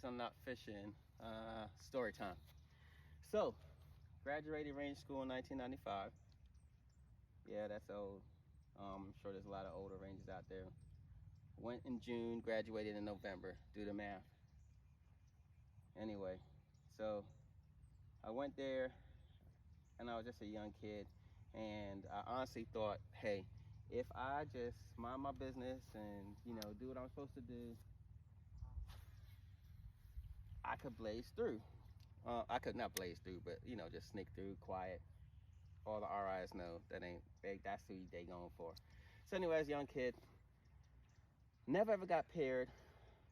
I'm not fishing. Story time. So, graduated Ranger School in 1995. Yeah, that's old. I'm sure there's a lot of older Rangers out there. Went in June, graduated in November. Do the math. Anyway, so I went there and I was just a young kid. And I honestly thought, hey, if I just mind my business and, do what I'm supposed to do, I could blaze through. I could not blaze through, but, just sneak through quiet. All the RIs know that's who they going for. So anyway, as a young kid, never ever got paired,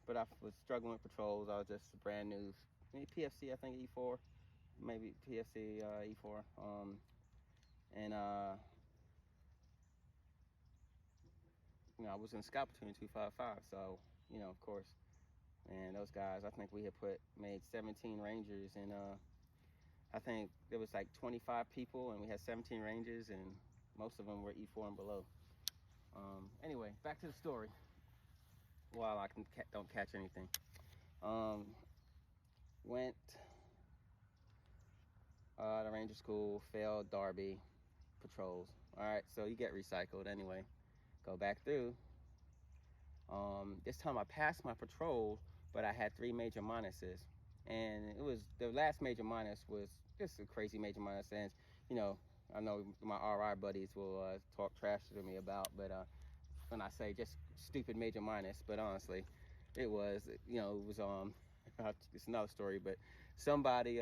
but I was struggling with patrols. I was just brand new, maybe PFC, I think E4, maybe PFC E4. And I was in scout platoon 255, so of course, and those guys, I think we had made 17 Rangers, and I think there was like 25 people, and we had 17 Rangers, and most of them were E4 and below. Anyway, back to the story. While I don't catch anything. Went to Ranger School, failed Darby patrols. All right, so you get recycled anyway. Go back through. This time I passed my patrol, but I had 3 major minuses. And it was, the last major minus was just a crazy major minus. And, I know my RI buddies will talk trash to me about, but when I say just stupid major minus, but honestly, it was, it's another story, but somebody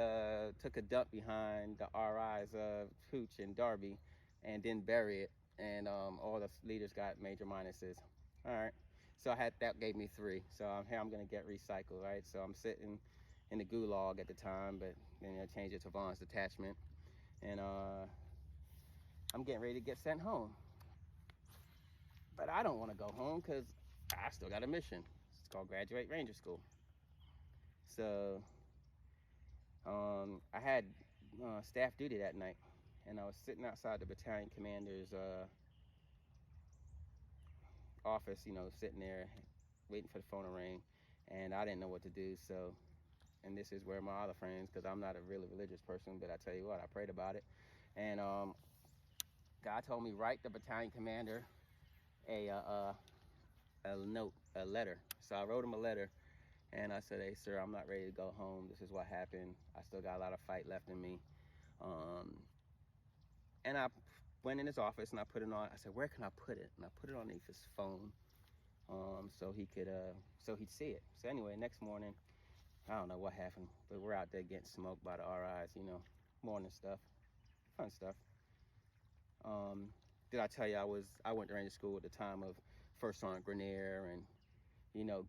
took a dump behind the RI's Hooch and Darby and didn't bury it, and all the leaders got major minuses. All right, so that gave me 3. So here I'm gonna get recycled, right? So I'm sitting in the gulag at the time, but then I changed it to Vaughn's detachment, and I'm getting ready to get sent home. But I don't want to go home because I still got a mission. It's called Graduate Ranger School. So I had staff duty that night, and I was sitting outside the battalion commander's office, sitting there waiting for the phone to ring, and I didn't know what to do. So, and this is where my other friends, because I'm not a really religious person, but I tell you what, I prayed about it, and God told me write the battalion commander a note, a letter. So I wrote him a letter, and I said, hey sir, I'm not ready to go home. This is what happened. I still got a lot of fight left in me. And I went in his office and I put it on. I said, where can I put it? And I put it underneath his phone, so he could so he'd see it. So anyway, next morning, I don't know what happened, but we're out there getting smoked by the RIs, morning stuff, fun stuff. Did I tell you I went to Ranger School at the time of First Sergeant Grenier and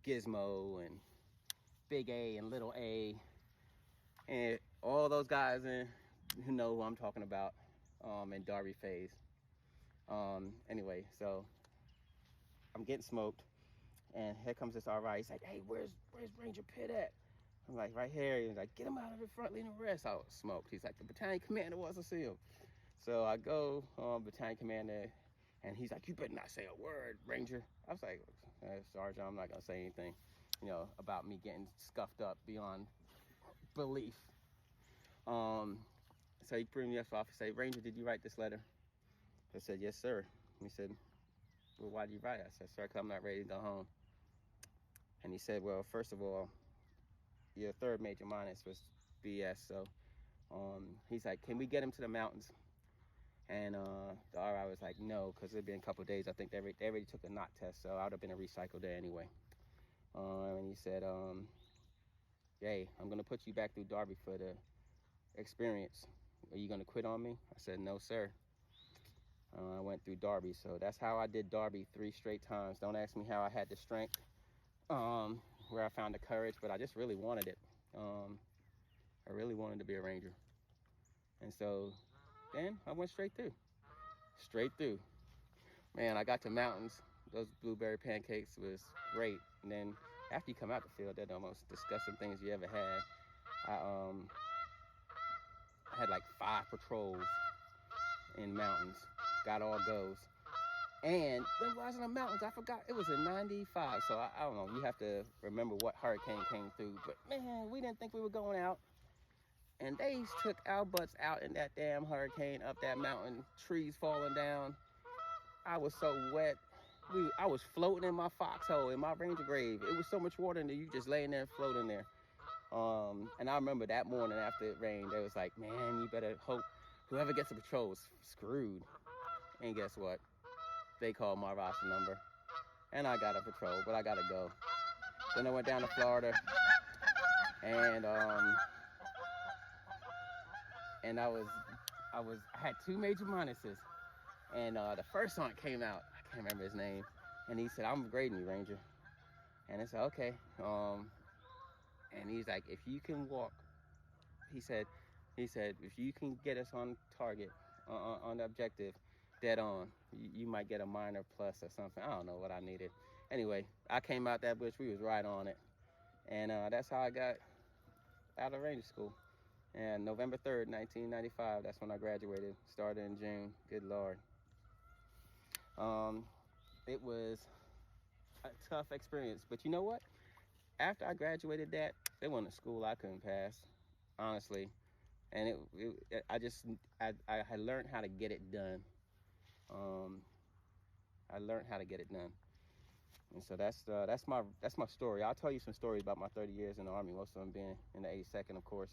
Gizmo and Big A and Little A, and all those guys who know who I'm talking about, in Darby phase. Anyway, so I'm getting smoked, and here comes this RI. He's like, hey, where's Ranger Pitt at? I'm like, right here. He's like, get him out of the front, leave him rest. I was smoked. He's like, the battalion commander wants to see him. So I go, battalion commander, and he's like, you better not say a word, Ranger. I was like, Sergeant, I'm not gonna say anything, about me getting scuffed up beyond belief. So he bring me up to the office, say, Ranger, did you write this letter? I said, yes, sir. He said, well, why did you write it? I said, sir, because I'm not ready to go home. And he said, well, first of all, your 3rd major minus was BS. So he's like, can we get him to the mountains? And the RI was like, no, because it'd been a couple of days. I think they already took a knot test, so I would have been a recycle day anyway. And he said, hey, I'm going to put you back through Darby for the experience. Are you going to quit on me? I said, no, sir. I went through Darby, so that's how I did Darby 3 straight times. Don't ask me how I had the strength, where I found the courage, but I just really wanted it. I really wanted to be a Ranger. And so then I went straight through. Man, I got to mountains. Those blueberry pancakes was great. And then after you come out the field, they're the most disgusting things you ever had. I had like 5 patrols in mountains. Got all goes. And when I was in the mountains, I forgot it was in '95. So I don't know. You have to remember what hurricane came through. But man, we didn't think we were going out. And they took our butts out in that damn hurricane up that mountain, trees falling down. I was so wet. I was floating in my foxhole, in my ranger grave. It was so much water in there, you just laying there floating there. And I remember that morning after it rained, they was like, man, you better hope whoever gets the patrol is screwed. And guess what? They called my roster number. And I got a patrol, but I gotta go. Then I went down to Florida, and I had two major minuses, and the first one came out. I can't remember his name, and he said, "I'm grading you, Ranger," and I said, "Okay." And he's like, "If you can walk," he said, "if you can get us on target, on the objective, dead on, you might get a minor plus or something. I don't know what I needed. Anyway, I came out that bush. We was right on it, and that's how I got out of Ranger School. And November 3rd, 1995, that's when I graduated. Started in June. Good Lord. It was a tough experience. But you know what? After I graduated that, there wasn't a school I couldn't pass, honestly. And I had learned how to get it done. I learned how to get it done. And so that's my story. I'll tell you some stories about my 30 years in the Army, most of them being in the 82nd, of course.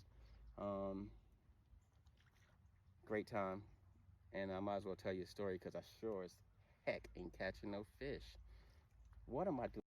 Great time. And I might as well tell you a story because I sure as heck ain't catching no fish. What am I doing?